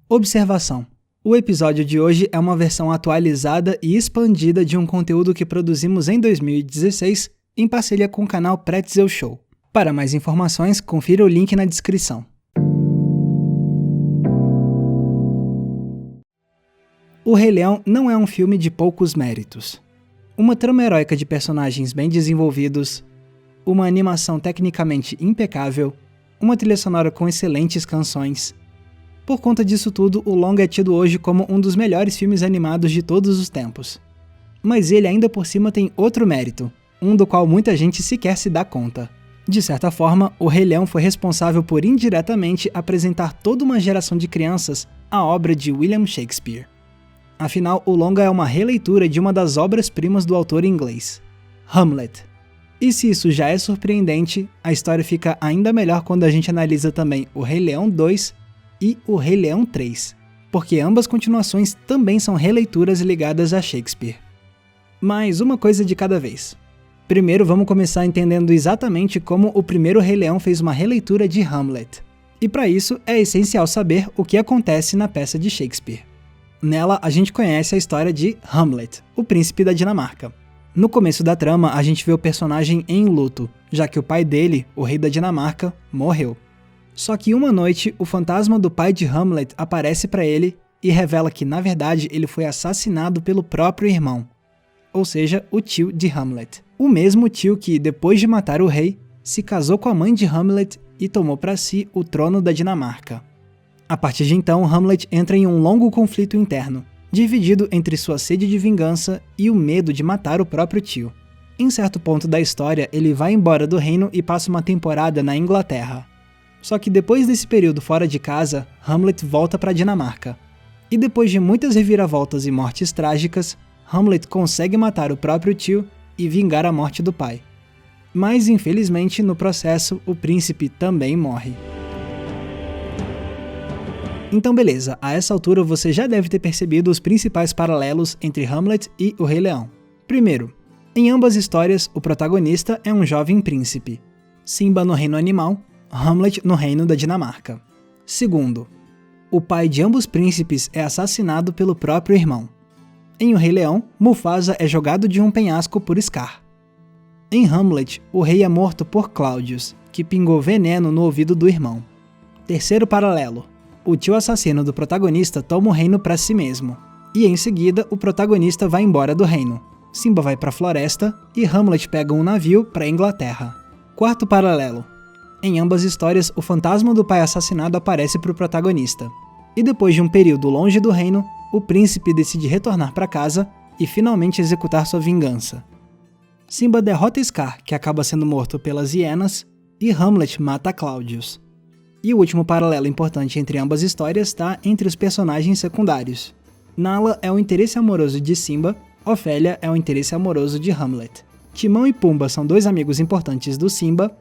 Observação: o episódio de hoje é uma versão atualizada e expandida de um conteúdo que produzimos em 2016 em parceria com o canal Pretzel Show. Para mais informações, confira o link na descrição. O Rei Leão não é um filme de poucos méritos. Uma trama heróica de personagens bem desenvolvidos, uma animação tecnicamente impecável, uma trilha sonora com excelentes canções. Por conta disso tudo, o longa é tido hoje como um dos melhores filmes animados de todos os tempos. Mas ele ainda por cima tem outro mérito, um do qual muita gente sequer se dá conta. De certa forma, o Rei Leão foi responsável por indiretamente apresentar toda uma geração de crianças à obra de William Shakespeare. Afinal, o longa é uma releitura de uma das obras-primas do autor inglês, Hamlet. E se isso já é surpreendente, a história fica ainda melhor quando a gente analisa também o Rei Leão 2 e o Rei Leão 3, porque ambas continuações também são releituras ligadas a Shakespeare. Mas uma coisa de cada vez. Primeiro vamos começar entendendo exatamente como o primeiro Rei Leão fez uma releitura de Hamlet. E para isso é essencial saber o que acontece na peça de Shakespeare. Nela a gente conhece a história de Hamlet, o príncipe da Dinamarca. No começo da trama a gente vê o personagem em luto, já que o pai dele, o rei da Dinamarca, morreu. Só que uma noite, o fantasma do pai de Hamlet aparece para ele e revela que, na verdade, ele foi assassinado pelo próprio irmão, ou seja, o tio de Hamlet. O mesmo tio que, depois de matar o rei, se casou com a mãe de Hamlet e tomou para si o trono da Dinamarca. A partir de então, Hamlet entra em um longo conflito interno, dividido entre sua sede de vingança e o medo de matar o próprio tio. Em certo ponto da história, ele vai embora do reino e passa uma temporada na Inglaterra. Só que depois desse período fora de casa, Hamlet volta para a Dinamarca. E depois de muitas reviravoltas e mortes trágicas, Hamlet consegue matar o próprio tio e vingar a morte do pai. Mas infelizmente, no processo, o príncipe também morre. Então beleza, a essa altura você já deve ter percebido os principais paralelos entre Hamlet e o Rei Leão. Primeiro, em ambas histórias, o protagonista é um jovem príncipe. Simba no reino animal, Hamlet no reino da Dinamarca. Segundo, o pai de ambos príncipes é assassinado pelo próprio irmão. Em O Rei Leão, Mufasa é jogado de um penhasco por Scar. Em Hamlet, o rei é morto por Claudius, que pingou veneno no ouvido do irmão. Terceiro paralelo, o tio assassino do protagonista toma o reino para si mesmo. E em seguida, o protagonista vai embora do reino. Simba vai para a floresta e Hamlet pega um navio para a Inglaterra. Quarto paralelo, em ambas histórias, o fantasma do pai assassinado aparece para o protagonista. E depois de um período longe do reino, o príncipe decide retornar para casa e finalmente executar sua vingança. Simba derrota Scar, que acaba sendo morto pelas hienas, e Hamlet mata Claudius. E o último paralelo importante entre ambas histórias está entre os personagens secundários. Nala é o interesse amoroso de Simba, Ofélia é o interesse amoroso de Hamlet. Timão e Pumba são dois amigos importantes do Simba,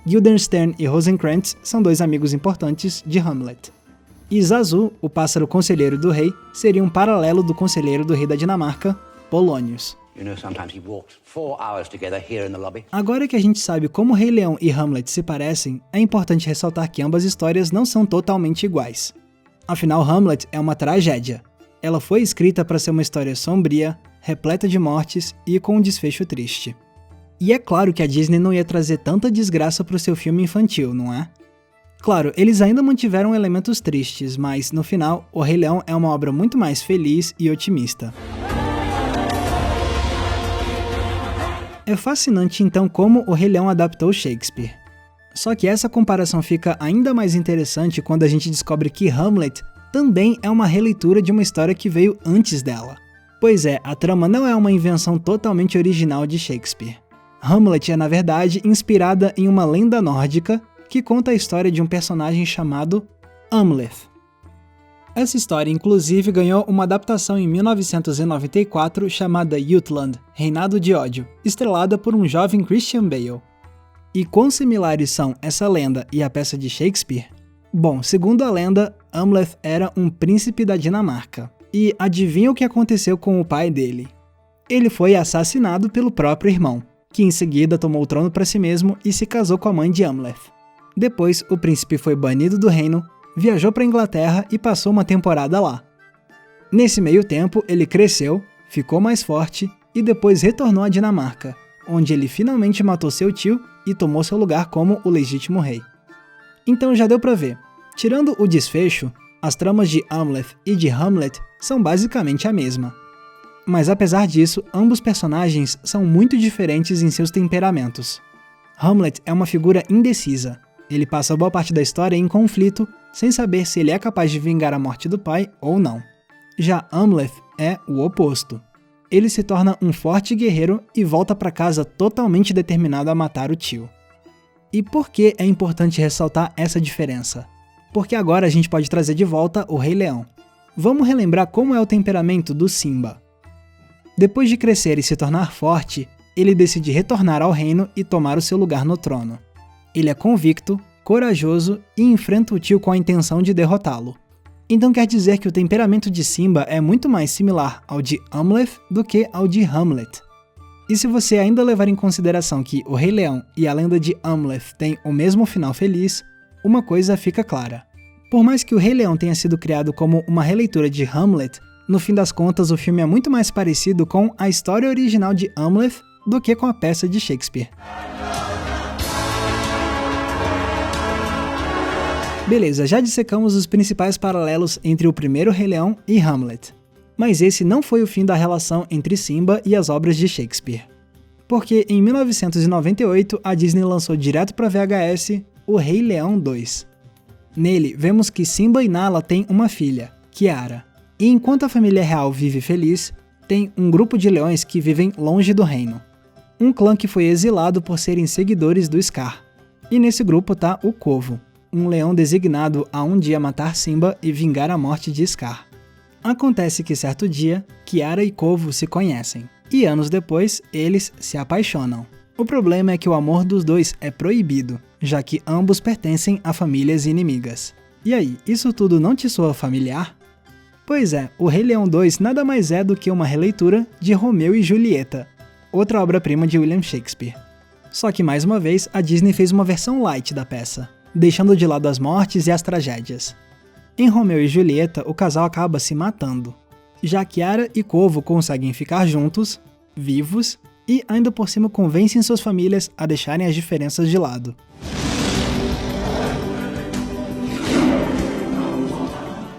Guildenstern e Rosencrantz são dois amigos importantes de Hamlet. E Zazu, o pássaro conselheiro do rei, seria um paralelo do conselheiro do rei da Dinamarca, Polonius. Agora que a gente sabe como Rei Leão e Hamlet se parecem, é importante ressaltar que ambas histórias não são totalmente iguais. Afinal, Hamlet é uma tragédia. Ela foi escrita para ser uma história sombria, repleta de mortes e com um desfecho triste. E é claro que a Disney não ia trazer tanta desgraça para o seu filme infantil, não é? Claro, eles ainda mantiveram elementos tristes, mas no final, O Rei Leão é uma obra muito mais feliz e otimista. É fascinante então como O Rei Leão adaptou Shakespeare. Só que essa comparação fica ainda mais interessante quando a gente descobre que Hamlet também é uma releitura de uma história que veio antes dela. Pois é, a trama não é uma invenção totalmente original de Shakespeare. Hamlet é, na verdade, inspirada em uma lenda nórdica que conta a história de um personagem chamado Amleth. Essa história, inclusive, ganhou uma adaptação em 1994 chamada Jutland, Reinado de Ódio, estrelada por um jovem Christian Bale. E quão similares são essa lenda e a peça de Shakespeare? Bom, segundo a lenda, Amleth era um príncipe da Dinamarca. E adivinha o que aconteceu com o pai dele? Ele foi assassinado pelo próprio irmão, que em seguida tomou o trono para si mesmo e se casou com a mãe de Amleth. Depois, o príncipe foi banido do reino viajou para a Inglaterra e passou uma temporada lá. Nesse meio tempo, ele cresceu, ficou mais forte e depois retornou à Dinamarca, onde ele finalmente matou seu tio e tomou seu lugar como o legítimo rei. Então já deu pra ver, tirando o desfecho, as tramas de Amleth e de Hamlet são basicamente a mesma. Mas apesar disso, ambos personagens são muito diferentes em seus temperamentos. Hamlet é uma figura indecisa. Ele passa boa parte da história em conflito, sem saber se ele é capaz de vingar a morte do pai ou não. Já Amleth é o oposto. Ele se torna um forte guerreiro e volta para casa totalmente determinado a matar o tio. E por que é importante ressaltar essa diferença? Porque agora a gente pode trazer de volta o Rei Leão. Vamos relembrar como é o temperamento do Simba. Depois de crescer e se tornar forte, ele decide retornar ao reino e tomar o seu lugar no trono. Ele é convicto, corajoso e enfrenta o tio com a intenção de derrotá-lo. Então quer dizer que o temperamento de Simba é muito mais similar ao de Amleth do que ao de Hamlet. E se você ainda levar em consideração que o Rei Leão e a lenda de Amleth têm o mesmo final feliz, uma coisa fica clara. Por mais que o Rei Leão tenha sido criado como uma releitura de Hamlet, no fim das contas o filme é muito mais parecido com a história original de Amleth do que com a peça de Shakespeare. Beleza, já dissecamos os principais paralelos entre o primeiro Rei Leão e Hamlet. Mas esse não foi o fim da relação entre Simba e as obras de Shakespeare. Porque em 1998 a Disney lançou direto para VHS O Rei Leão 2. Nele vemos que Simba e Nala têm uma filha, Kiara. E enquanto a família real vive feliz, tem um grupo de leões que vivem longe do reino. Um clã que foi exilado por serem seguidores do Scar. E nesse grupo tá o Corvo, um leão designado a um dia matar Simba e vingar a morte de Scar. Acontece que certo dia, Kiara e Corvo se conhecem, e anos depois, eles se apaixonam. O problema é que o amor dos dois é proibido, já que ambos pertencem a famílias inimigas. E aí, isso tudo não te soa familiar? Pois é, o Rei Leão 2 nada mais é do que uma releitura de Romeu e Julieta, outra obra-prima de William Shakespeare. Só que mais uma vez, a Disney fez uma versão light da peça, deixando de lado as mortes e as tragédias. Em Romeu e Julieta, o casal acaba se matando. Já Kiara e Corvo conseguem ficar juntos, vivos, e ainda por cima convencem suas famílias a deixarem as diferenças de lado.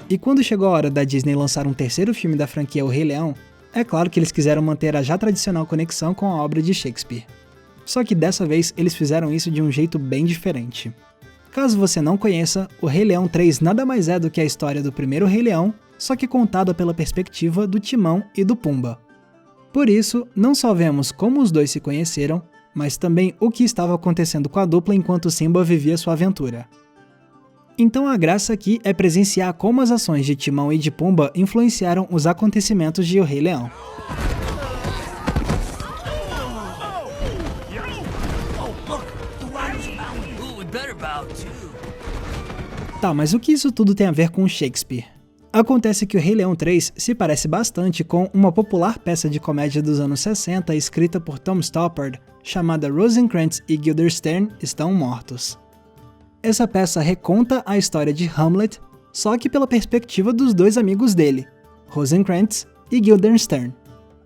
E quando chegou a hora da Disney lançar um terceiro filme da franquia O Rei Leão, é claro que eles quiseram manter a já tradicional conexão com a obra de Shakespeare. Só que dessa vez eles fizeram isso de um jeito bem diferente. Caso você não conheça, O Rei Leão 3 nada mais é do que a história do primeiro Rei Leão, só que contada pela perspectiva do Timão e do Pumba. Por isso, não só vemos como os dois se conheceram, mas também o que estava acontecendo com a dupla enquanto Simba vivia sua aventura. Então a graça aqui é presenciar como as ações de Timão e de Pumba influenciaram os acontecimentos de O Rei Leão. Tá, mas o que isso tudo tem a ver com Shakespeare? Acontece que O Rei Leão 3 se parece bastante com uma popular peça de comédia dos anos 60 escrita por Tom Stoppard, chamada Rosencrantz e Guildenstern Estão Mortos. Essa peça reconta a história de Hamlet, só que pela perspectiva dos dois amigos dele, Rosencrantz e Guildenstern.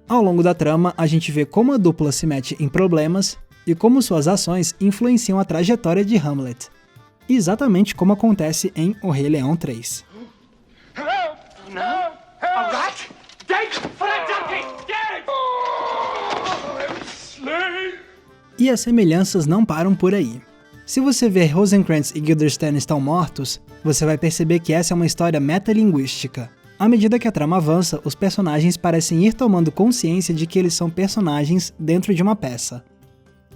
Ao longo da trama, a gente vê como a dupla se mete em problemas e como suas ações influenciam a trajetória de Hamlet. Exatamente como acontece em O Rei Leão 3. E as semelhanças não param por aí. Se você ver Rosencrantz e Guildenstern Estão Mortos, você vai perceber que essa é uma história metalinguística. À medida que a trama avança, os personagens parecem ir tomando consciência de que eles são personagens dentro de uma peça.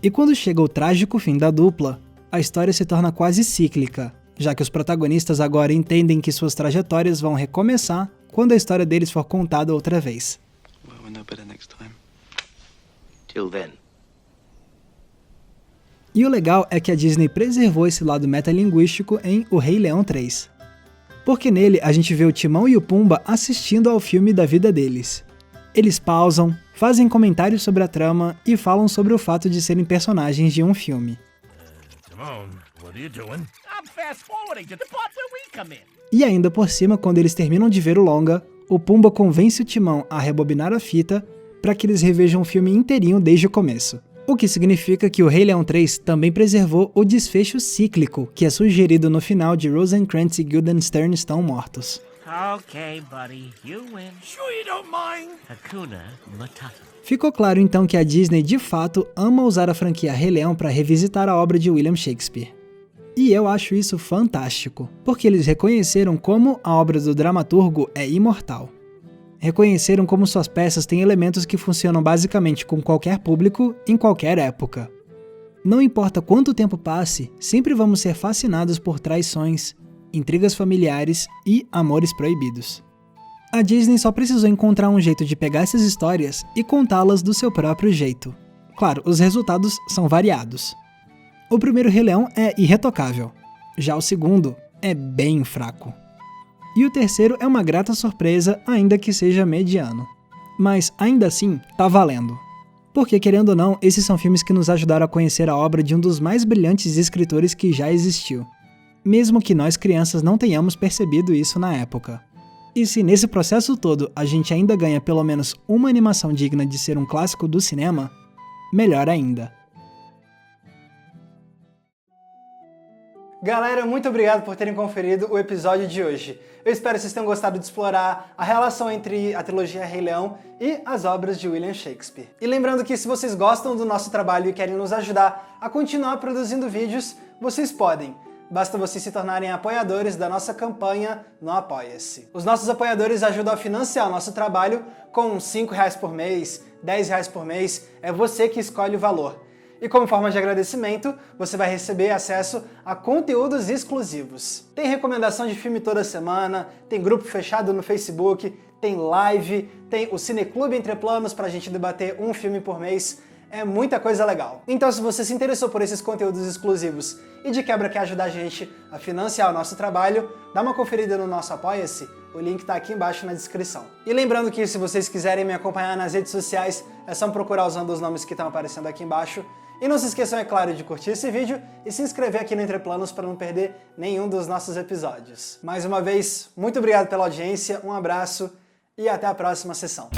E quando chega o trágico fim da dupla, a história se torna quase cíclica, já que os protagonistas agora entendem que suas trajetórias vão recomeçar quando a história deles for contada outra vez. E o legal é que a Disney preservou esse lado metalinguístico em O Rei Leão 3. Porque nele a gente vê o Timão e o Pumba assistindo ao filme da vida deles. Eles pausam, fazem comentários sobre a trama e falam sobre o fato de serem personagens de um filme. Timon, what What are you doing? I'm fast forwarding to the part where we come in. E ainda por cima, quando eles terminam de ver o longa, o Pumba convence o Timão a rebobinar a fita para que eles revejam o filme inteirinho desde o começo. O que significa que o Rei Leão 3 também preservou o desfecho cíclico que é sugerido no final de Rosencrantz e Guildenstern Estão Mortos. Okay, buddy, you win. Sure you don't mind? Hakuna Matata. Ficou claro então que a Disney de fato ama usar a franquia Rei Leão para revisitar a obra de William Shakespeare. E eu acho isso fantástico, porque eles reconheceram como a obra do dramaturgo é imortal. Reconheceram como suas peças têm elementos que funcionam basicamente com qualquer público, em qualquer época. Não importa quanto tempo passe, sempre vamos ser fascinados por traições, intrigas familiares e amores proibidos. A Disney só precisou encontrar um jeito de pegar essas histórias e contá-las do seu próprio jeito. Claro, os resultados são variados. O primeiro Rei Leão é irretocável, já o segundo é bem fraco. E o terceiro é uma grata surpresa, ainda que seja mediano. Mas ainda assim, tá valendo. Porque, querendo ou não, esses são filmes que nos ajudaram a conhecer a obra de um dos mais brilhantes escritores que já existiu. Mesmo que nós crianças não tenhamos percebido isso na época. E se nesse processo todo a gente ainda ganha pelo menos uma animação digna de ser um clássico do cinema, melhor ainda. Galera, muito obrigado por terem conferido o episódio de hoje. Eu espero que vocês tenham gostado de explorar a relação entre a trilogia Rei Leão e as obras de William Shakespeare. E lembrando que se vocês gostam do nosso trabalho e querem nos ajudar a continuar produzindo vídeos, vocês podem. Basta vocês se tornarem apoiadores da nossa campanha no Apoia-se. Os nossos apoiadores ajudam a financiar o nosso trabalho com uns R$5 por mês, R$10 por mês, é você que escolhe o valor. E como forma de agradecimento, você vai receber acesso a conteúdos exclusivos. Tem recomendação de filme toda semana, tem grupo fechado no Facebook, tem live, tem o Cineclube Entre Planos pra gente debater um filme por mês. É muita coisa legal. Então se você se interessou por esses conteúdos exclusivos e de quebra quer ajudar a gente a financiar o nosso trabalho, dá uma conferida no nosso Apoia-se, o link tá aqui embaixo na descrição. E lembrando que se vocês quiserem me acompanhar nas redes sociais, é só me procurar usando os nomes que estão aparecendo aqui embaixo. E não se esqueçam, é claro, de curtir esse vídeo e se inscrever aqui no Entre Planos para não perder nenhum dos nossos episódios. Mais uma vez, muito obrigado pela audiência, um abraço e até a próxima sessão.